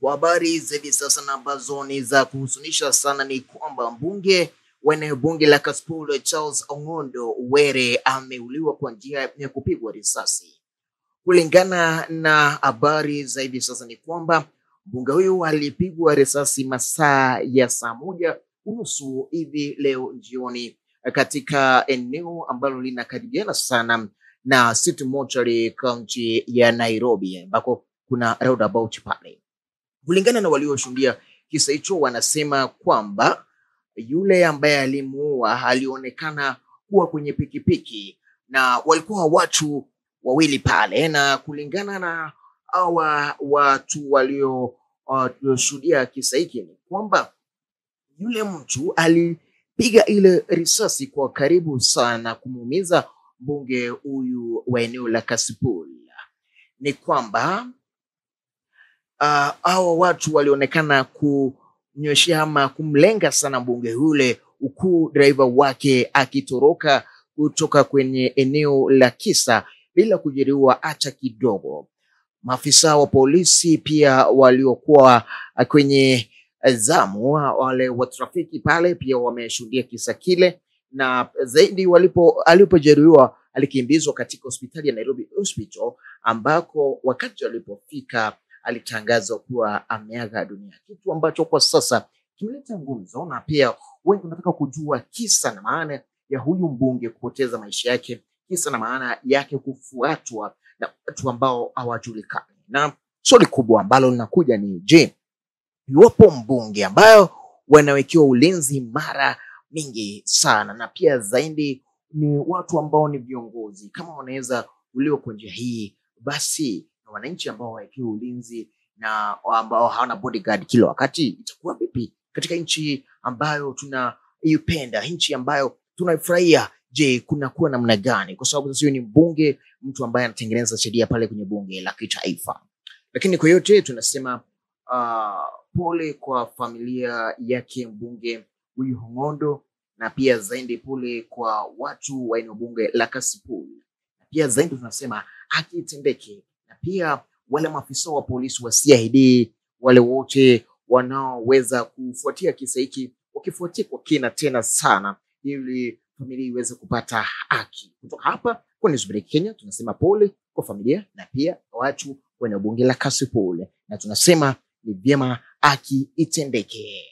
Kwa habari za hivi sasa na ambazo ni za kuhuzunisha sana ni kwamba mbunge wa eneo bunge la Kasipul Charles Ong'ondo Were ameuliwa kwa njia ya kupigwa risasi. Kulingana na habari za hivi sasa ni kwamba mbunge huyu alipigwa risasi masaa ya saa 1:30 hivi leo jioni katika eneo ambalo linakaribiana sana na City Mortuary County ya Nairobi ambako kuna roundabout pale. Kulingana na walioshuhudia kisa hicho, wanasema kwamba yule ambaye alimuua alionekana kuwa kwenye pikipiki na walikuwa watu wawili pale, na kulingana na hawa watu walioshuhudia kisa hiki ni kwamba yule mtu alipiga ile risasi kwa karibu sana kumuumiza mbunge huyu wa eneo la Kasipul. Ni kwamba hao watu walionekana kunyoshia ama kumlenga sana mbunge yule, huku driver wake akitoroka kutoka kwenye eneo la kisa bila kujeruhiwa hata kidogo. Maafisa wa polisi pia waliokuwa kwenye zamu, wale wa trafiki pale, pia wameshuhudia kisa kile, na zaidi alipojeruhiwa alikimbizwa katika hospitali ya Nairobi Hospital, ambako wakati alipofika alitangazwa kuwa ameaga dunia, kitu ambacho kwa sasa kimeleta ngumzo, na pia wengi wanataka kujua kisa na maana ya huyu mbunge kupoteza maisha yake, kisa na maana yake kufuatwa na watu ambao hawajulikani. Na swali kubwa ambalo linakuja ni je, yupo mbunge ambayo wanawekewa ulinzi mara mingi sana, na pia zaidi ni watu ambao ni viongozi, kama wanaweza ulio kwa njia hii, basi na wananchi ambao wawekewa ulinzi na ambao hawana bodyguard kila wakati, itakuwa vipi katika nchi ambayo tunaipenda, nchi ambayo tunaifurahia? Je, kuna kuwa namna gani? Kwa sababu sasa ni mbunge, mtu ambaye anatengeneza sheria pale kwenye bunge la kitaifa. Lakini kwa yote tunasema pole kwa familia yake mbunge huyu Ong'ondo, na pia zaidi pole kwa watu wa eneo bunge la Kasipul. Na pia zaidi tunasema haki itendeke, na pia wale maafisa wa polisi wa CID, wale wote wanaoweza kufuatia kisa hiki, wakifuatia kwa kina tena sana, ili familia iweze kupata haki. Kutoka hapa kwa Newsbreak Kenya tunasema pole kwa familia na pia watu wa eneo bunge la Kasipul, na tunasema ni vyema haki itendeke.